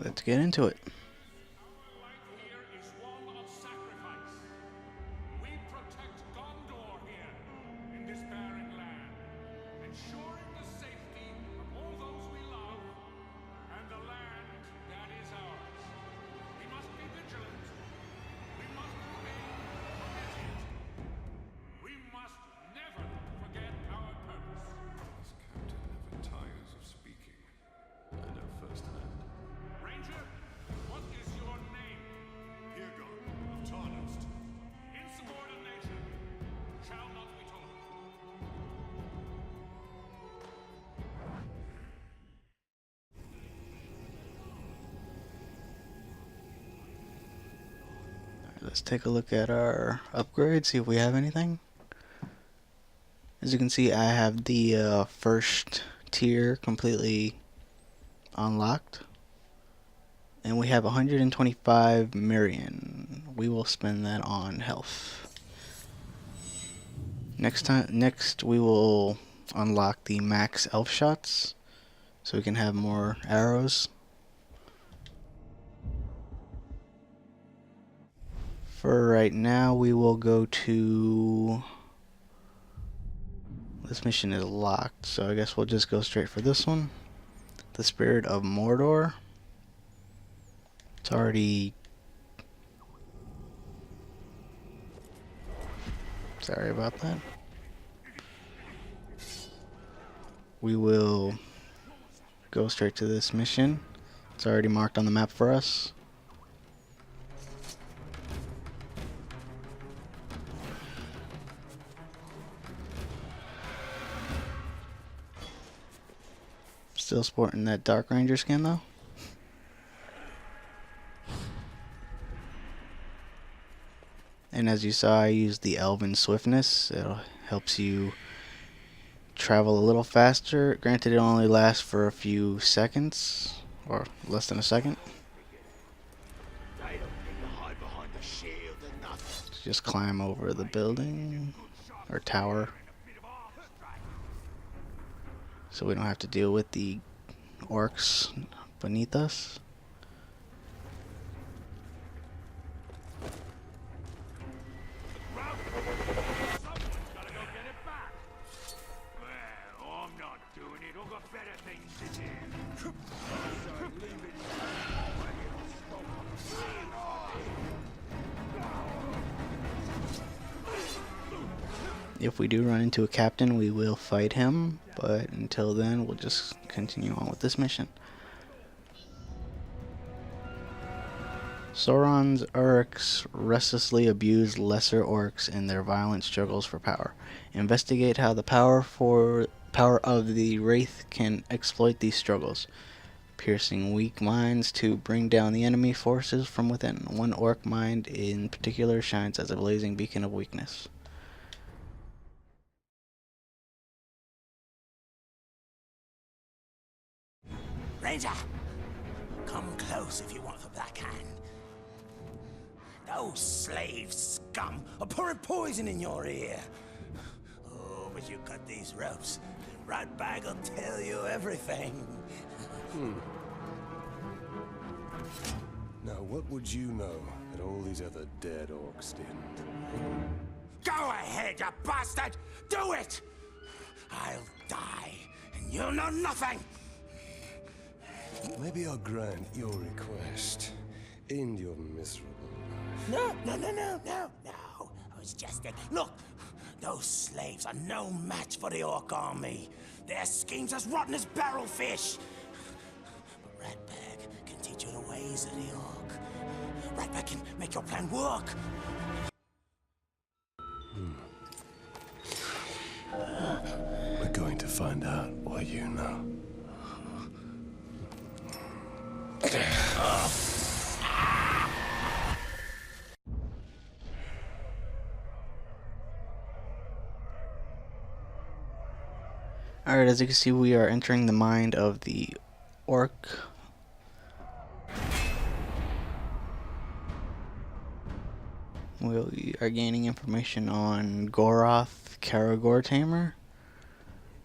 let's get into it. Our life here is one of sacrifice. We protect Gondor here in this barren land, ensuring the safety of all those we love and the land that is ours. We must be vigilant. We must remain committed. We must never forget our purpose. This captain never tires of speaking. I know firsthand. Ranger, what is your name? Hirgon of Tarnost. Insubordination shall not be tolerated. Let's take a look at our upgrades, see if we have anything. As you can see, I have the first tier completely unlocked. And we have 125 million. We will spend that on health. Next we will unlock the max elf shots, so we can have more arrows. For right now, we will go to... This mission is locked, so I guess we'll just go straight for this one. The Spirit of Mordor. It's already... Sorry about that. We will go straight to this mission. It's already marked on the map for us. Still sporting that Dark Ranger skin though. And as you saw, I used the Elven Swiftness. It helps you travel a little faster. Granted, it only lasts for a few seconds, or less than a second. Just climb over the building, or tower, so we don't have to deal with the orcs beneath us. If we do run into a captain, we will fight him, but until then, we'll just continue on with this mission. Sauron's orcs restlessly abuse lesser orcs in their violent struggles for power. Investigate how the power of the Wraith can exploit these struggles, piercing weak minds to bring down the enemy forces from within. One orc mind in particular shines as a blazing beacon of weakness. Ranger, come close if you want the black hand. Those slave scum are pouring poison in your ear. Oh, but you cut these ropes, and Ratbag will tell you everything. Now, what would you know that all these other dead orcs didn't? Go ahead, you bastard! Do it! I'll die, and you'll know nothing! Maybe I'll grant your request. End your miserable life. No. I was jesting. Look, those slaves are no match for the orc army. Their schemes as rotten as barrel fish. But Ratbag can teach you the ways of the orc. Ratbag can make your plan work. We're going to find out what you know. Alright, as you can see, we are entering the mind of the orc. We are gaining information on Goroth, Karagor Tamer.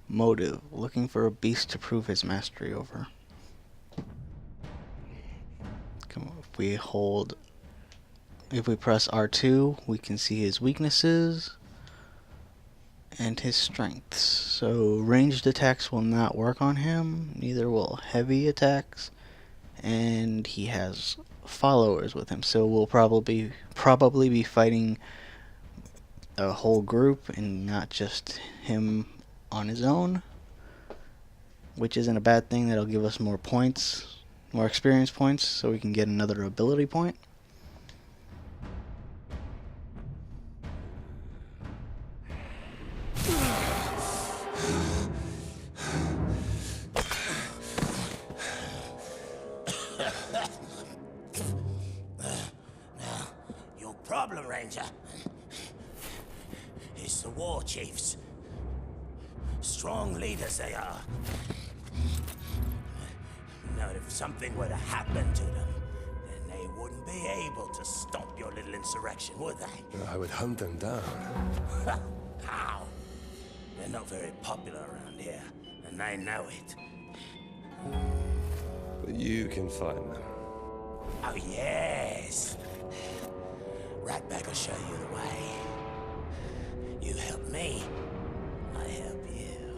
Motive: looking for a beast to prove his mastery over. if we press R2, we can see his weaknesses and his strengths. So ranged attacks will not work on him, neither will heavy attacks, and he has followers with him, so we'll probably be fighting a whole group and not just him on his own, which isn't a bad thing. That'll give us more points, more experience points, so we can get another ability point. Your problem, Ranger, is the war chiefs. Strong leaders they are. Now, if something were to happen to them, then they wouldn't be able to stop your little insurrection, would they? I would hunt them down. How? They're not very popular around here, and they know it. But you can find them. Oh, yes. Ratbag will show you the way. You help me, I help you.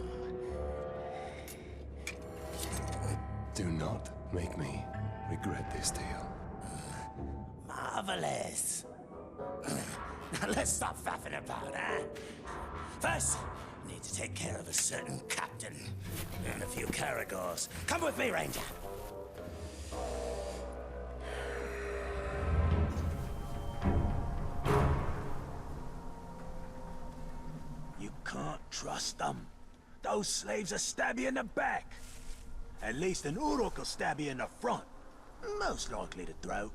Do not make me regret this deal. Marvelous. Now let's stop faffing about, huh? First, I need to take care of a certain captain and a few Caragors. Come with me, Ranger. You can't trust them. Those slaves will stab you in the back. At least an Uruk will stab you in the front. Most likely the throat.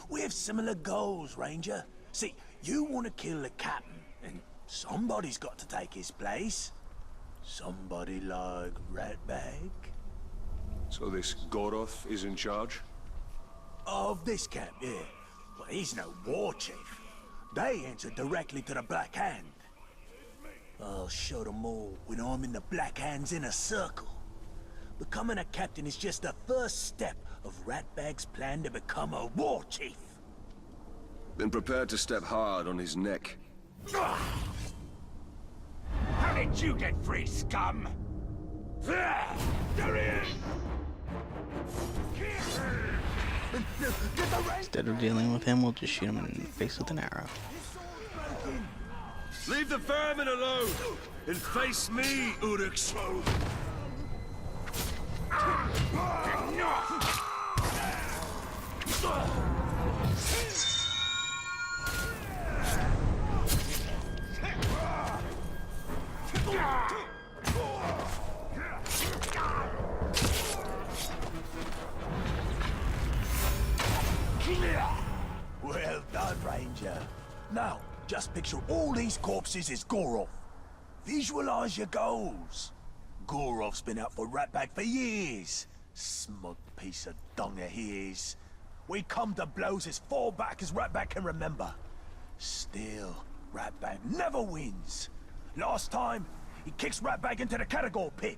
We have similar goals, Ranger. See, you want to kill the captain, and somebody's got to take his place. Somebody like Ratbag. So this Goroth is in charge? Of this camp, yeah. But he's no war chief. They answer directly to the Black Hand. I'll show them all when I'm in the Black Hand's inner circle. Becoming a captain is just the first step of Ratbag's plan to become a war chief. Then prepare to step hard on his neck. How did you get free, scum? There he is! Instead of dealing with him, we'll just shoot him in the face with an arrow. Leave the vermin alone and face me, Uruks. Well done, Ranger. Now, just picture all these corpses as Goroth. Visualize your goals. Goroth's been out for Ratbag for years. Smug piece of dung he is. We come to blows as far back as Ratbag can remember. Still, Ratbag never wins. Last time, he kicks Ratbag into the Caragor pit.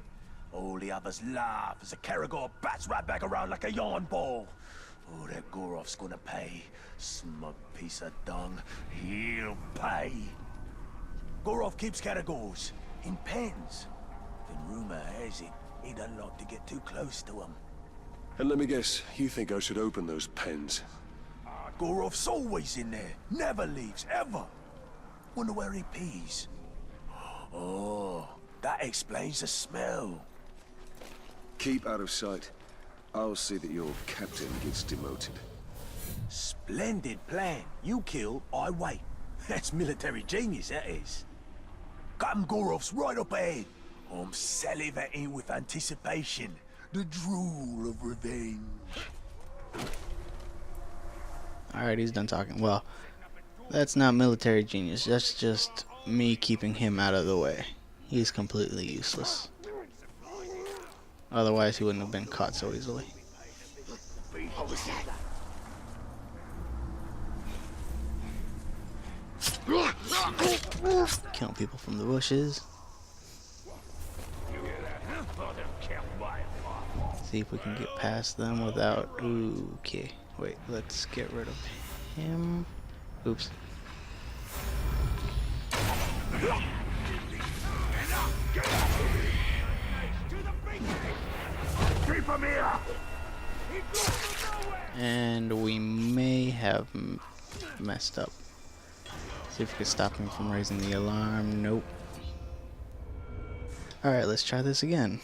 All the others laugh as the Caragor bats Ratbag around like a yarn ball. Oh, that Goroth's gonna pay. Smug piece of dung. He'll pay. Goroth keeps Caragors in pens. And rumor has it, he doesn't like to get too close to them. And let me guess, you think I should open those pens? Goroth's always in there. Never leaves, ever. Wonder where he pees. Oh, that explains the smell. Keep out of sight. I'll see that your captain gets demoted. Splendid plan. You kill, I wait. That's military genius, that is. Captain Goroth's right up ahead. I'm salivating with anticipation. The drool of revenge. Alright, he's done talking. Well, that's not military genius. That's just me keeping him out of the way. He's completely useless. Otherwise, he wouldn't have been caught so easily. Killing people from the bushes. See if we can get past them without... Ooh, okay. Wait, let's get rid of him. Oops. And we may have messed up. See if we can stop him from raising the alarm. Nope. Alright, let's try this again.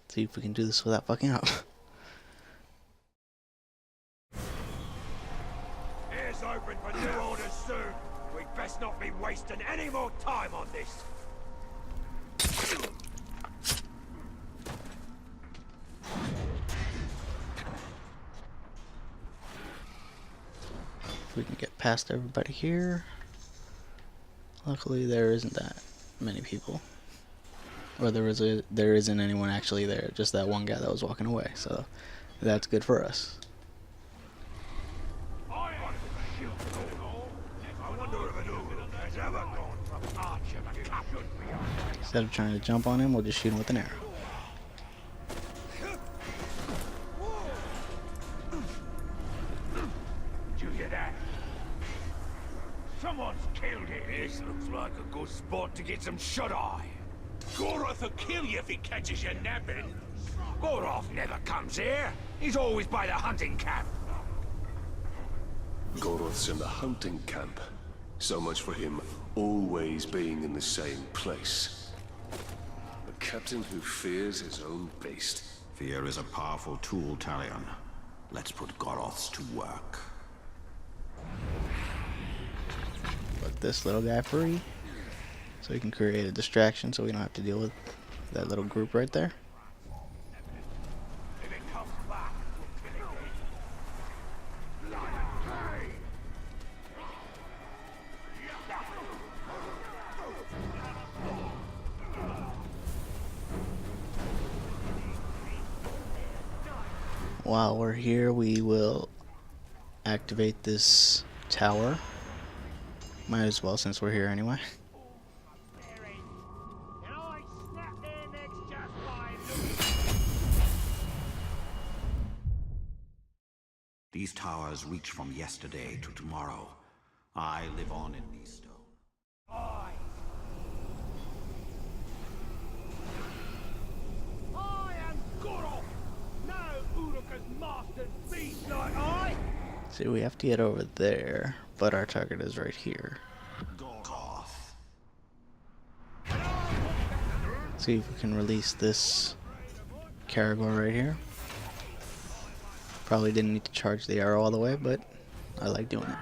See if we can do this without fucking up. Ears open for new orders soon. We'd best not be wasting any more time on this. If we can get past everybody here. Luckily there isn't that many people. Or there isn't anyone actually there, just that one guy that was walking away, so that's good for us. I wonder if an Ogle has ever gone from archer to captain. Instead of trying to jump on him, we'll just shoot him with an arrow. Did you hear that? Someone's killed him. This looks like a good spot to get some shut-eye. Goroth will kill you if he catches you napping. Goroth never comes here. He's always by the hunting camp. Goroth's in the hunting camp. So much for him always being in the same place. A captain who fears his own beast. Fear is a powerful tool, Talion. Let's put Goroths to work. Let this little guy free. So we can create a distraction so we don't have to deal with that little group right there. If it comes back, we'll kill it. While we're here, we will activate this tower. Might as well since we're here anyway. These towers reach from yesterday to tomorrow. I live on in these stones. I am Goroth! No Uruka's mastered beast like I! See, we have to get over there, but our target is right here. Goroth. See if we can release this Caragor right here. Probably didn't need to charge the arrow all the way, but I like doing it.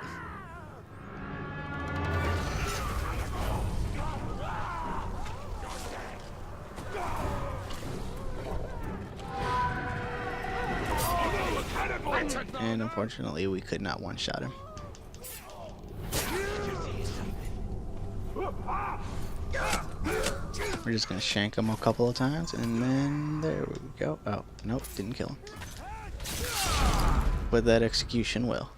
And unfortunately, we could not one-shot him. We're just gonna shank him a couple of times, and then there we go. Oh, nope, didn't kill him. But that execution will.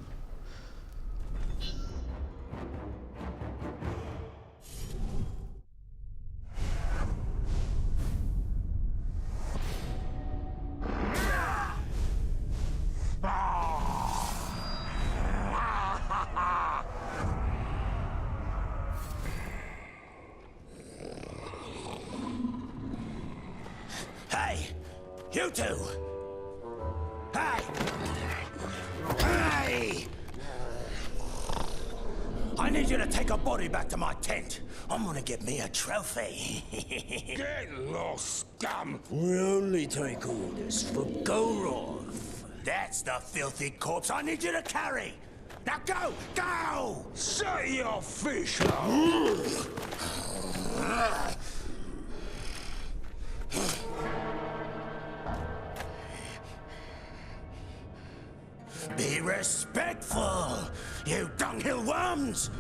Hey, you two! Hey! Hey! I need you to take a body back to my tent. I'm gonna get me a trophy. Get lost, scum! We only take orders for Goroth. That's the filthy corpse I need you to carry. Now go! Go! Set your fish Be respectful, you dunghill worms,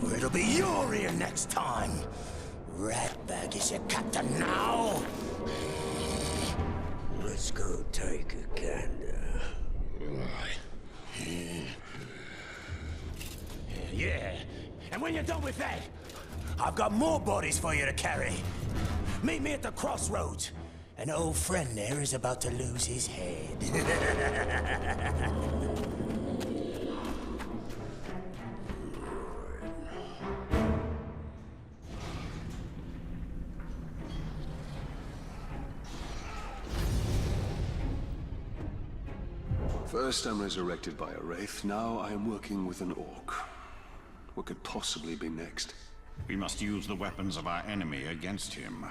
or it'll be your ear next time. Ratbag is your captain now. Let's go take a gander. Yeah, and when you're done with that, I've got more bodies for you to carry. Meet me at the crossroads. An old friend there is about to lose his head. First, I'm resurrected by a wraith. Now I am working with an orc. What could possibly be next? We must use the weapons of our enemy against him.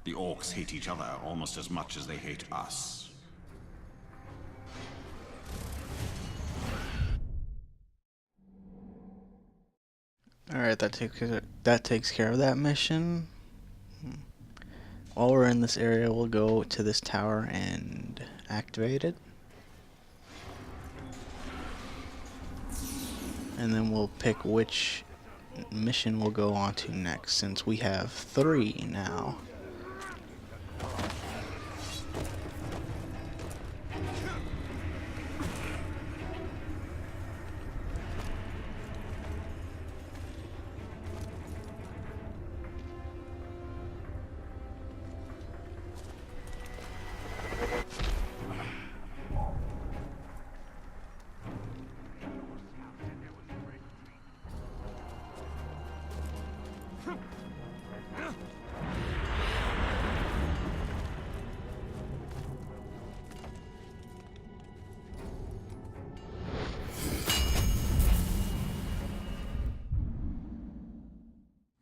The orcs hate each other almost as much as they hate us. Alright, that takes care of that mission. While we're in this area, we'll go to this tower and activate it. And then we'll pick which mission we'll go on to next, since we have 3 now.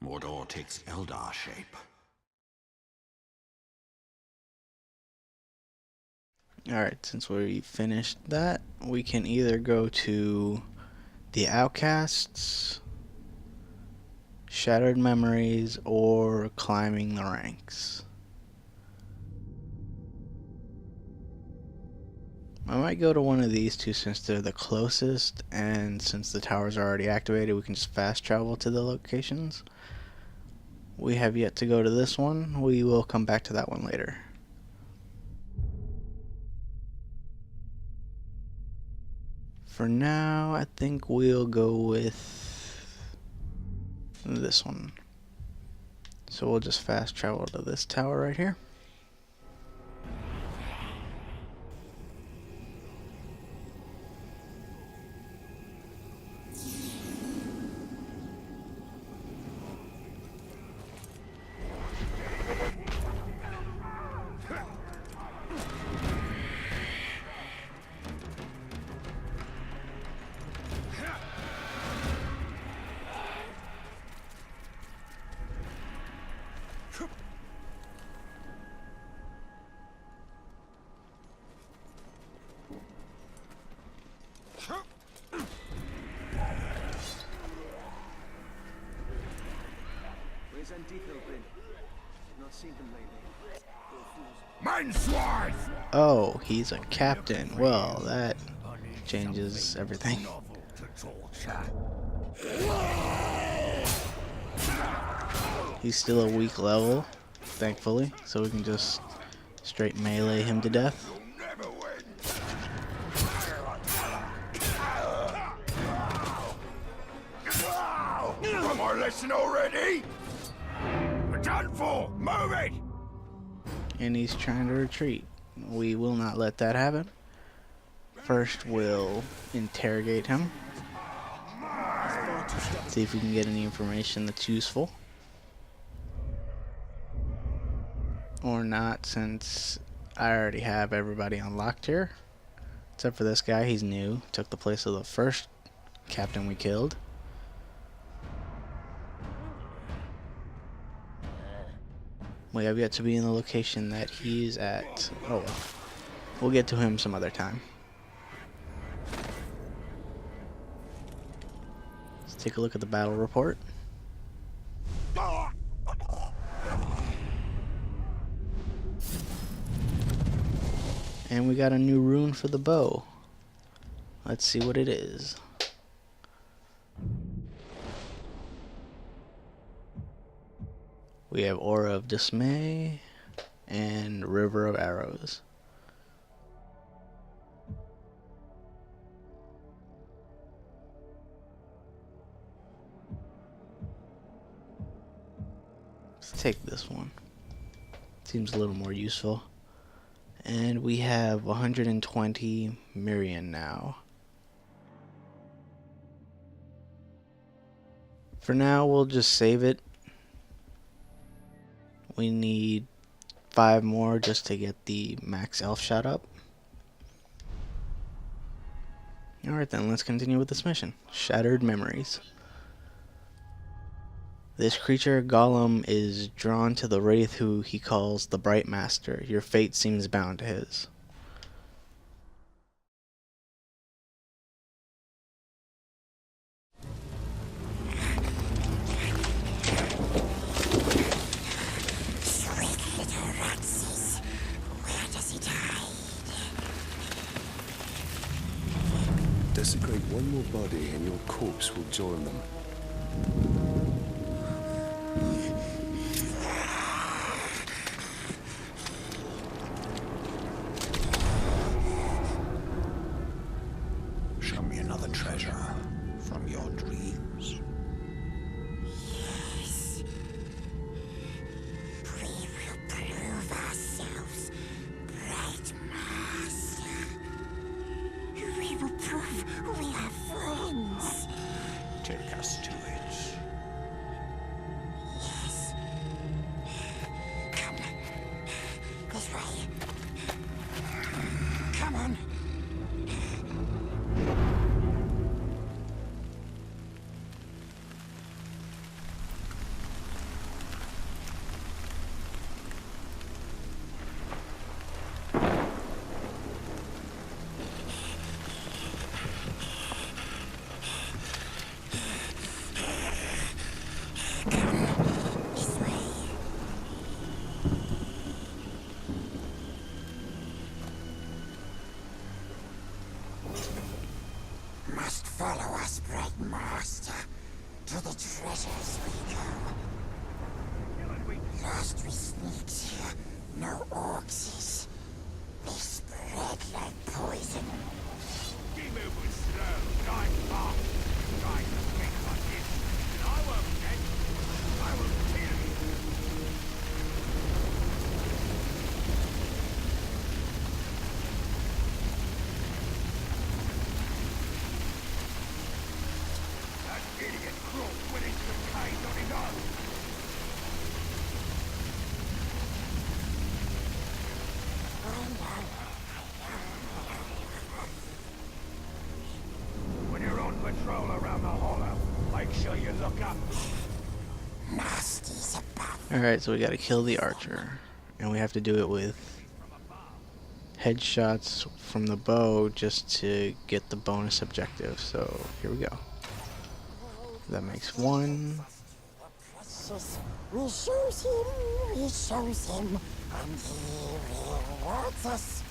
Mordor takes Eldar shape. Alright, since we finished that, we can either go to the Outcasts, Shattered Memories, or Climbing the Ranks. I might go to one of these two since they're the closest, and since the towers are already activated, we can just fast travel to the locations. We have yet to go to this one. We will come back to that one later. For now, I think we'll go with this one. So we'll just fast travel to this tower right here. Where's Antico been? Not seen them lately. Mansward! Oh, he's a captain. Well, that changes everything. He's still a weak level, thankfully, so we can just straight melee him to death. Never win! Got my lesson already? We're done for! Move it! And he's trying to retreat. We will not let that happen. First, we'll interrogate him. See if we can get any information that's useful. Or not, since I already have everybody unlocked here. Except for this guy, he's new. Took the place of the first captain we killed. We have yet to be in the location that he's at. Oh well. We'll get to him some other time. Let's take a look at the battle report. And we got a new rune for the bow. Let's see what it is. We have Aura of Dismay and River of Arrows. Let's take this one. Seems a little more useful. And we have 120 Mirian now. For now, we'll just save it. We need 5 more just to get the max elf shot up. Alright then, let's continue with this mission. Shattered Memories. This creature, Gollum, is drawn to the wraith who he calls the Bright Master. Your fate seems bound to his. Desecrate one more body and your corpse will join them. Show me another treasure from your dreams. Yes. We will prove ourselves, Bright Master. We will prove we are friends. Take us to it. Yes. Come. This way. Come on. This way. Must follow us, Bright Master. To the treasures we go. Lost we sneaks here, no orcs. They spread like poison. Keep moving slow, like fast. Try to speak like this, and I won't get. I will kill you. That idiot crook went into the cave on his own. When you're on patrol around the hollow, make sure you look up. Nasty's above. Alright, so we gotta kill the archer. And we have to do it with headshots from the bow just to get the bonus objective. So here we go. That makes 1. Precious. We shows him, and he rewards us.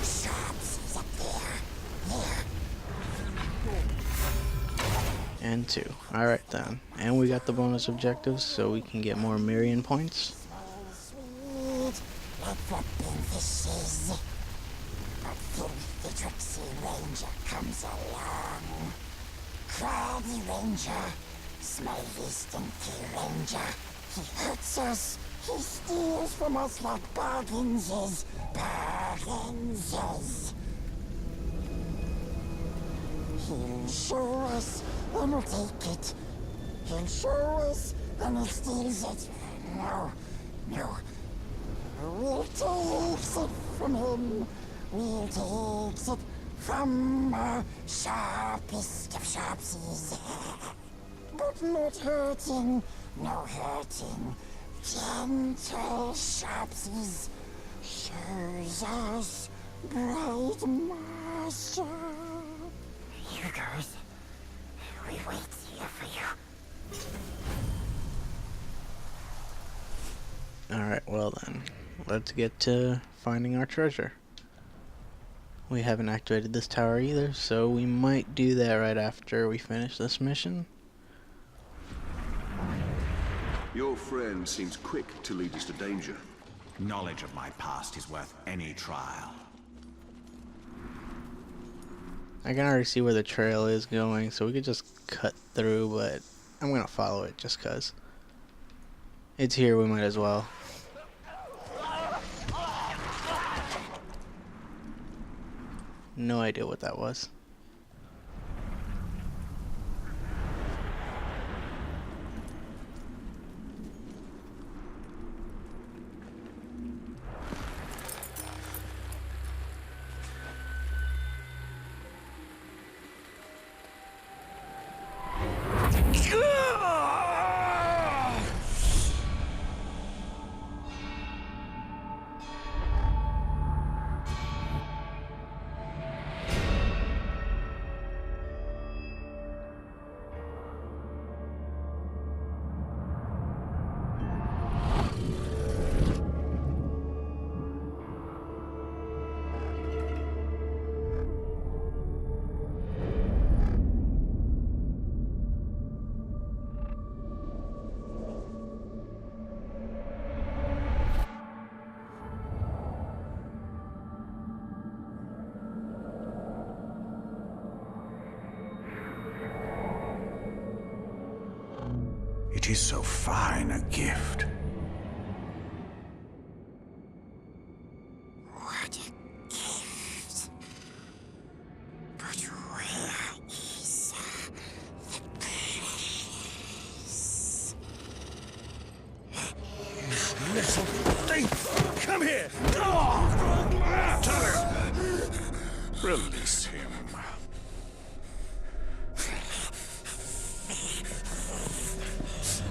Sharps is up there. And 2. Alright then. And we got the bonus objectives so we can get more Mirian points. Sweet, like flapping fishes. But filthy tricksy ranger comes along. Crabby ranger, smelly stinky ranger. He hurts us, he steals from us like bargains is. He'll show us, and we'll take it. He'll show us, and he steals it. No. We'll take it from him. We'll take it from our sharpest of sharpsies. But not hurting, no hurting. Gentle sharpsies shows us Bright Master. Here goes. We wait here for you. Alright, well then. Let's get to finding our treasure. We haven't activated this tower either, so we might do that right after we finish this mission. Your friend seems quick to lead us to danger. Knowledge of my past is worth any trial. I can already see where the trail is going, so we could just cut through, but I'm gonna follow it just cause. It's here, we might as well. No idea what that was. It is so fine a gift. What a gift. But where is the precious? Little thief! Come here! Tyler! Release him.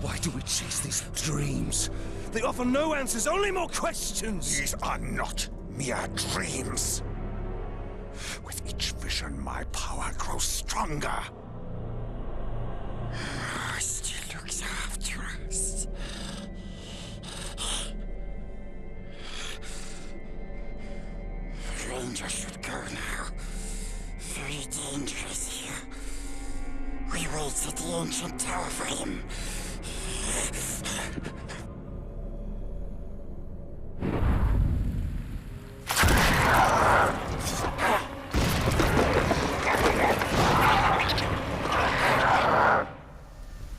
Why do we chase these dreams? They offer no answers, only more questions! These are not mere dreams. With each vision, my power grows stronger. Still looks after us. Ranger should go now. Very dangerous here. We wait at the ancient tower for him.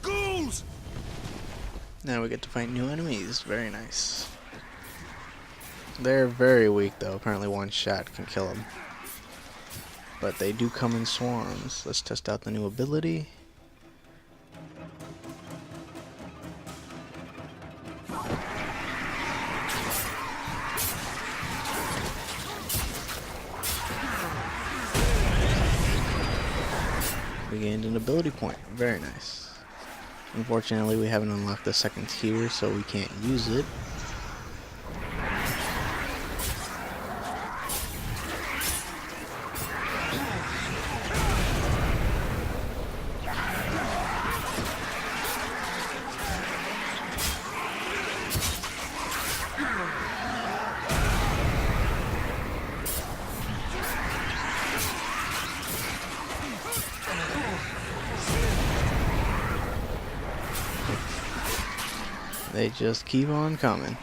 Ghouls! Now we get to fight new enemies. Very nice. They're very weak though. Apparently one shot can kill them. But they do come in swarms. Let's test out the new ability. We gained an ability point. Very nice. Unfortunately, we haven't unlocked the second tier, so we can't use it. They just keep on coming.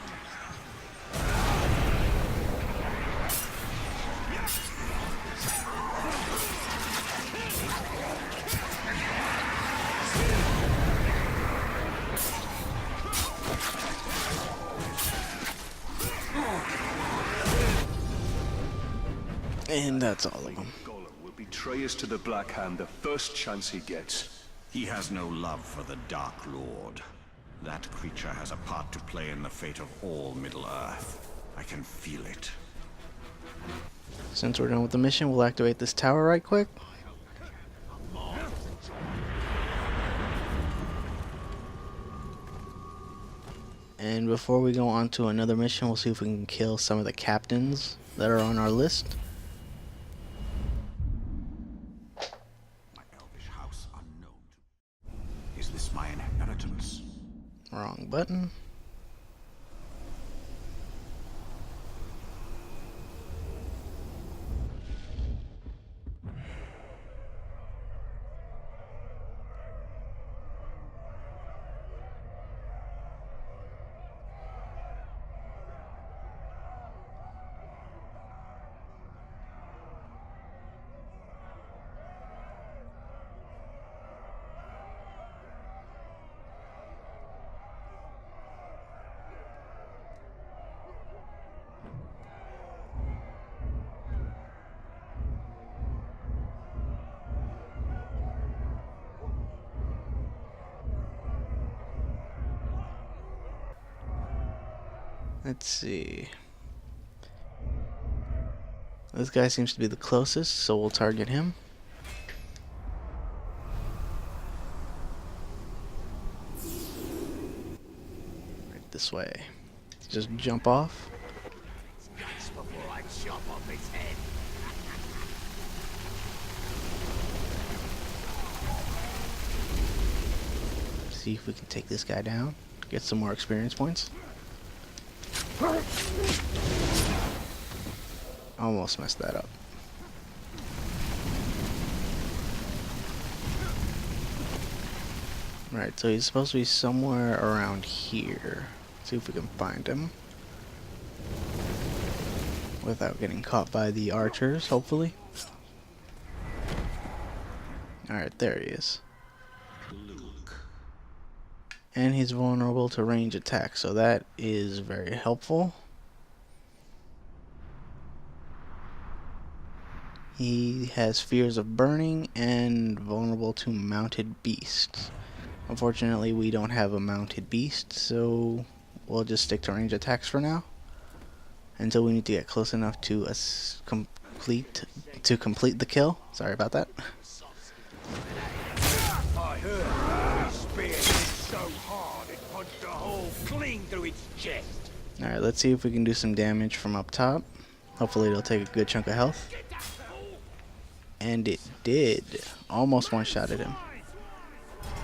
And that's all of them. Gollum will betray us to the Black Hand the first chance he gets. He has no love for the Dark Lord. That creature has a part to play in the fate of all Middle-earth. I can feel it. Since we're done with the mission, we'll activate this tower right quick. And before we go on to another mission, we'll see if we can kill some of the captains that are on our list. My elvish house unknown to... Is this my inheritance? Wrong button. Let's see. This guy seems to be the closest, so we'll target him. Right this way. Just jump off. Before I chop off his head. See if we can take this guy down. Get some more experience points. Almost messed that up. Right, so he's supposed to be somewhere around here. See if we can find him. Without getting caught by the archers, hopefully. Alright, there he is. And he's vulnerable to range attacks, so that is very helpful. He has fears of burning and vulnerable to mounted beasts. Unfortunately, we don't have a mounted beast, so we'll just stick to range attacks for now. Until we need to get close enough to complete the kill. Sorry about that. I heard his spear hit so hard it punched a hole clean through its chest. Alright, let's see if we can do some damage from up top. Hopefully it'll take a good chunk of health. And it did. Almost one-shotted him.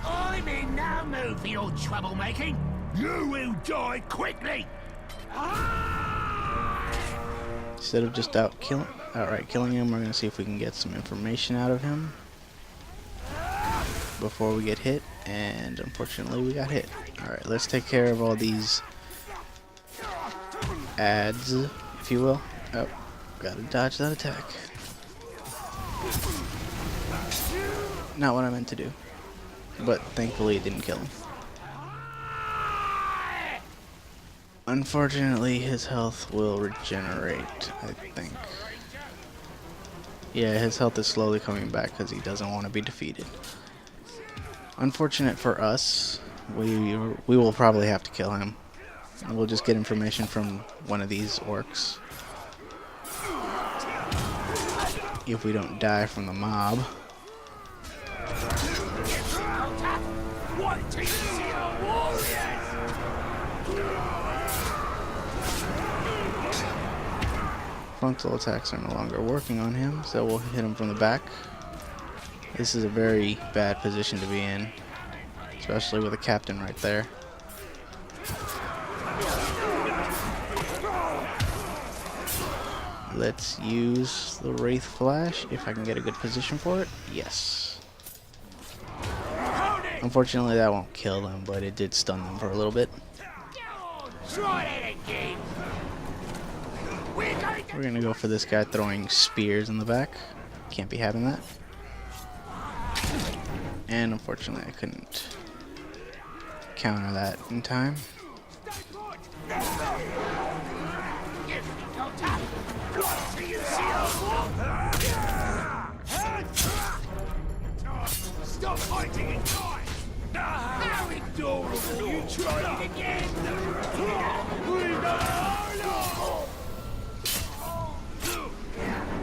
I'm in no mood for your troublemaking. You will die quickly. Instead of just outright killing him, we're going to see if we can get some information out of him before we get hit. And unfortunately we got hit. Alright, let's take care of all these ads, if you will. Oh, gotta dodge that attack. Not what I meant to do. But thankfully it didn't kill him. Unfortunately, his health will regenerate, I think. Yeah, his health is slowly coming back because he doesn't want to be defeated. Unfortunate for us, we will probably have to kill him. And we'll just get information from one of these orcs. If we don't die from the mob. Frontal attacks are no longer working on him, so we'll hit him from the back. This is a very bad position to be in, especially with a captain right there. Let's use the Wraith Flash if I can get a good position for it. Yes. Unfortunately, that won't kill them, but it did stun them for a little bit. We're gonna go for this guy throwing spears in the back. Can't be having that. And unfortunately, I couldn't counter that in time. Stop fighting and die! How adorable! You tried it again!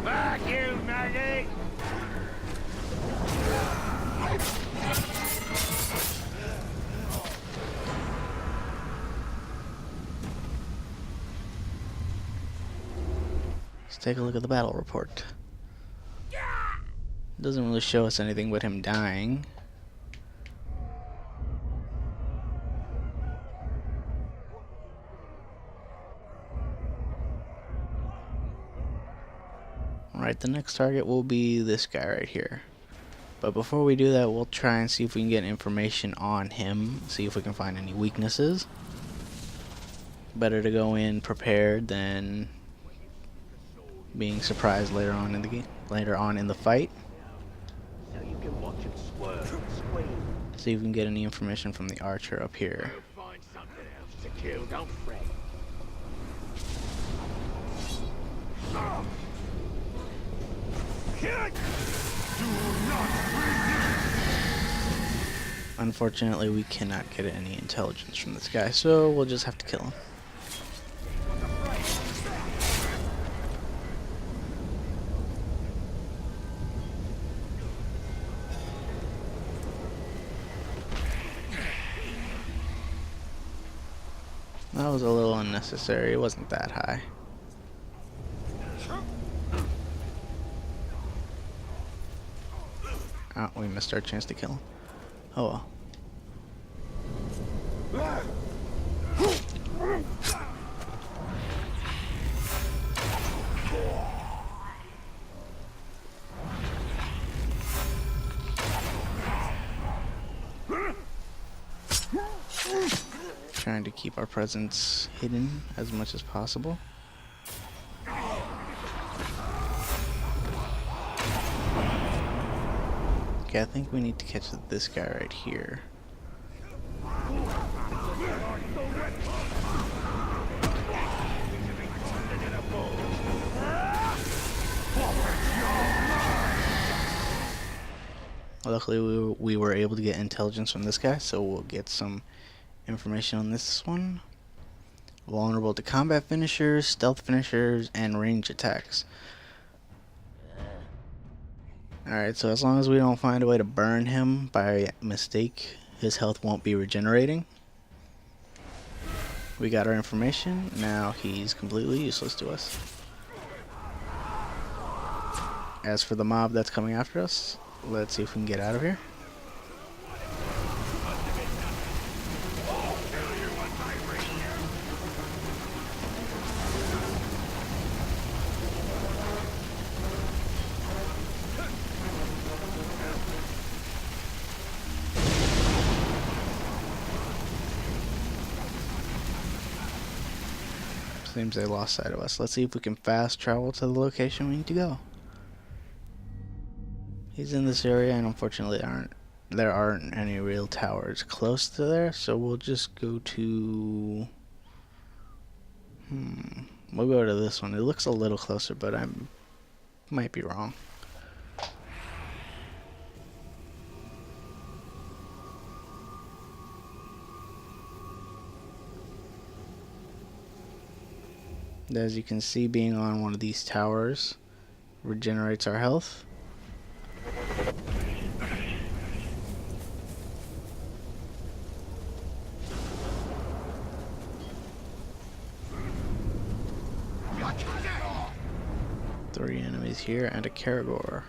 Back you, maggot! Let's take a look at the battle report. It doesn't really show us anything but him dying. Alright, the next target will be this guy right here. But before we do that, we'll try and see if we can get information on him, see if we can find any weaknesses. Better to go in prepared than being surprised later on in the game, later on in the fight. So you can watch him swerve and scream. See if we can get any information from the archer up here. You'll find something else to kill, don't fret. Unfortunately, we cannot get any intelligence from this guy, so we'll just have to kill him. was a little unnecessary. It wasn't that high. Oh, we missed our chance to kill him. Oh well. Trying to keep our presence hidden as much as possible. Okay, I think we need to catch this guy right here. Luckily, we were able to get intelligence from this guy, so we'll get some information on this one. Vulnerable to combat finishers, stealth finishers, and range attacks. Alright, so as long as we don't find a way to burn him by mistake, his health won't be regenerating. We got our information. Now he's completely useless to us. As for the mob that's coming after us, let's see if we can get out of here. Seems they lost sight of us. Let's see if we can fast travel to the location we need to go. He's in this area, and unfortunately there aren't any real towers close to there, so we'll just go to we'll go to this one. It looks a little closer, but I might be wrong. As you can see, being on one of these towers regenerates our health. Three enemies here and a Caragor.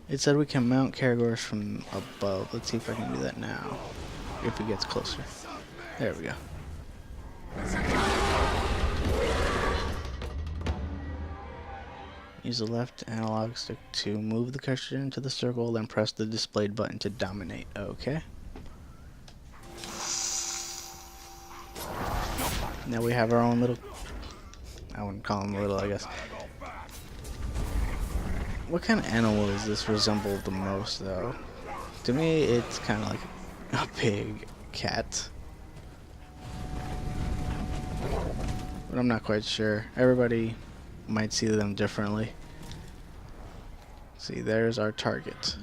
It said we can mount Caragors from above. Let's see if I can do that now. If it gets closer. There we go. Use the left analog stick to move the cursor into the circle, then press the displayed button to dominate. Okay. Now we have our own little... I wouldn't call him little, I guess. What kind of animal does this resemble the most, though? To me, it's kind of like a big cat. But I'm not quite sure. Everybody might see them differently. See, there's our target.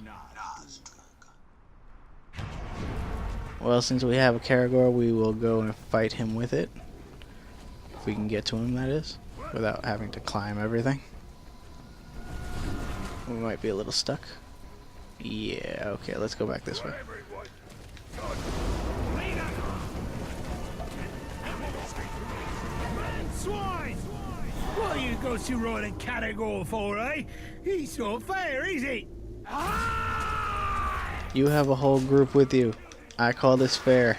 Well, since we have a Caragor, we will go and fight him with it. If we can get to him, that is. Without having to climb everything. We might be a little stuck. Yeah, okay, let's go back this way. Swine! What are you go to riding Caragor for, eh? He's not fair, is he? You have a whole group with you. I call this fair.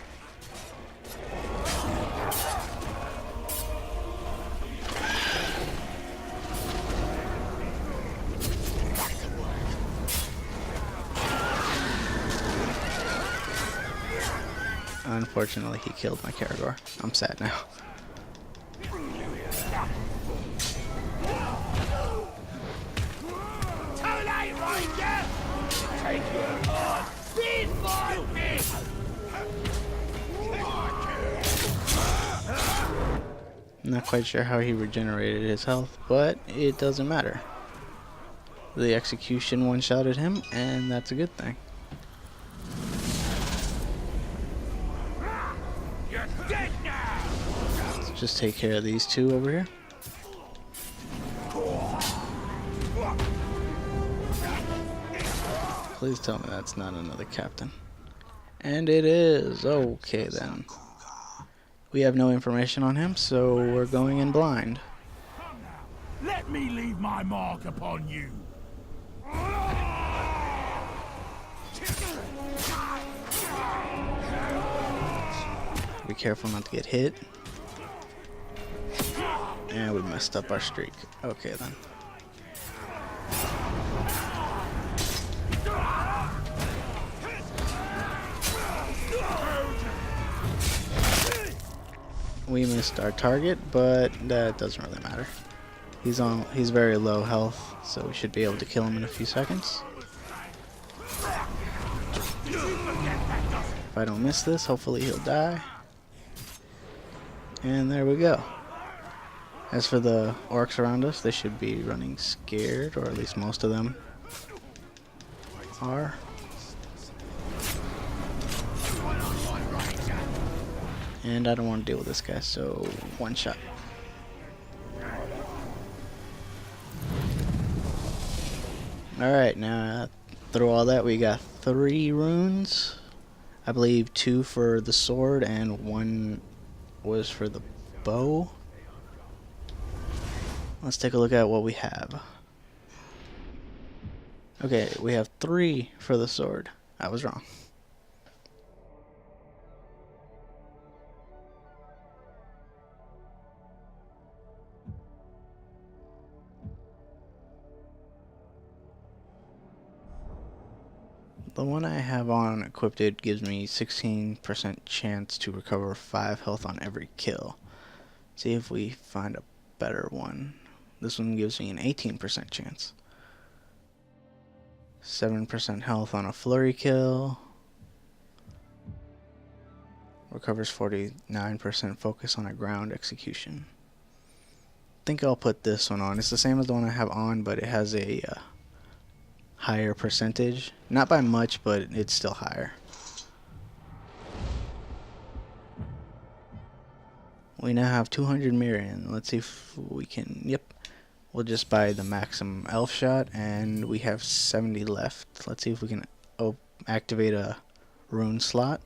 Unfortunately, he killed my Caragor. I'm sad now. Not quite sure how he regenerated his health, but it doesn't matter. The execution one-shotted him, and that's a good thing. You're dead now! Let's just take care of these two over here. Please tell me that's not another captain. And it is. Okay then. We have no information on him, so we're going in blind. Come now, let me leave my mark upon you. Be careful not to get hit. And we messed up our streak. Okay then. We missed our target, but that doesn't really matter. He's very low health, so we should be able to kill him in a few seconds. If I don't miss this, hopefully he'll die. And there we go. As for the orcs around us, they should be running scared, or at least most of them are. And I don't want to deal with this guy, so one shot. Alright, now through all that we got 3 runes. I believe 2 for the sword and 1 was for the bow. Let's take a look at what we have. Okay, we have 3 for the sword. I was wrong. The one I have on equipped gives me 16% chance to recover 5 health on every kill. See if we find a better one. This one gives me an 18% chance. 7% health on a flurry kill. Recovers 49% focus on a ground execution. I think I'll put this one on. It's the same as the one I have on, but it has a higher percentage. Not by much, but it's still higher. We now have 200 Mirian. Let's see if we can... Yep. We'll just buy the maximum elf shot, and we have 70 left. Let's see if we can activate a rune slot.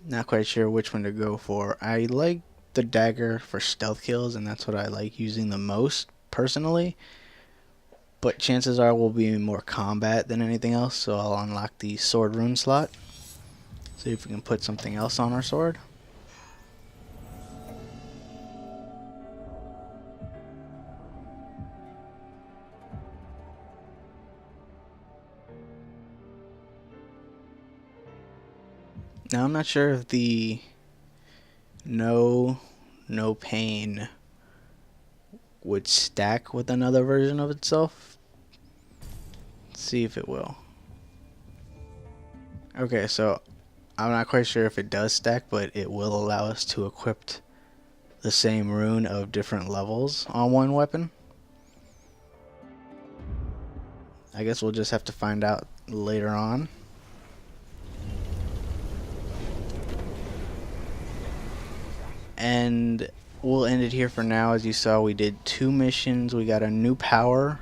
Not quite sure which one to go for. I like the dagger for stealth kills, and that's what I like using the most, personally. But chances are we'll be in more combat than anything else, so I'll unlock the sword rune slot. See if we can put something else on our sword. Now I'm not sure if the no pain would stack with another version of itself. Let's see if it will. Okay, so I'm not quite sure if it does stack, but it will allow us to equip the same rune of different levels on one weapon. I guess we'll just have to find out later on. And we'll end it here for now. As you saw, we did 2 missions. We got a new power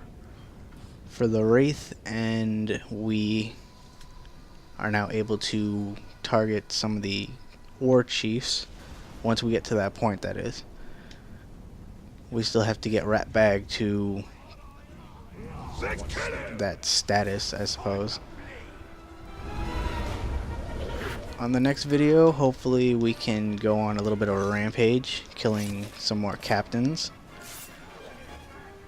for the Wraith, and we are now able to target some of the war chiefs once we get to that point, that is. We still have to get Rat Bag to that status, I suppose. On the next video, hopefully we can go on a little bit of a rampage, killing some more captains.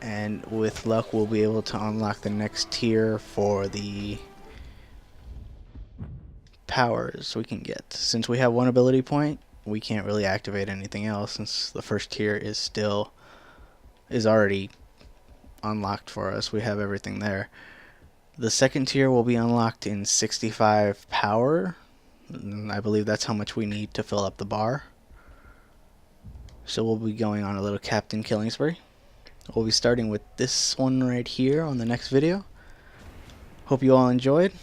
And with luck, we'll be able to unlock the next tier for the powers we can get. Since we have 1 ability point, we can't really activate anything else, since the first tier is already unlocked for us. We have everything there. The second tier will be unlocked in 65 power. I believe that's how much we need to fill up the bar. So we'll be going on a little captain killing spree. We'll be starting with this one right here on the next video. Hope you all enjoyed.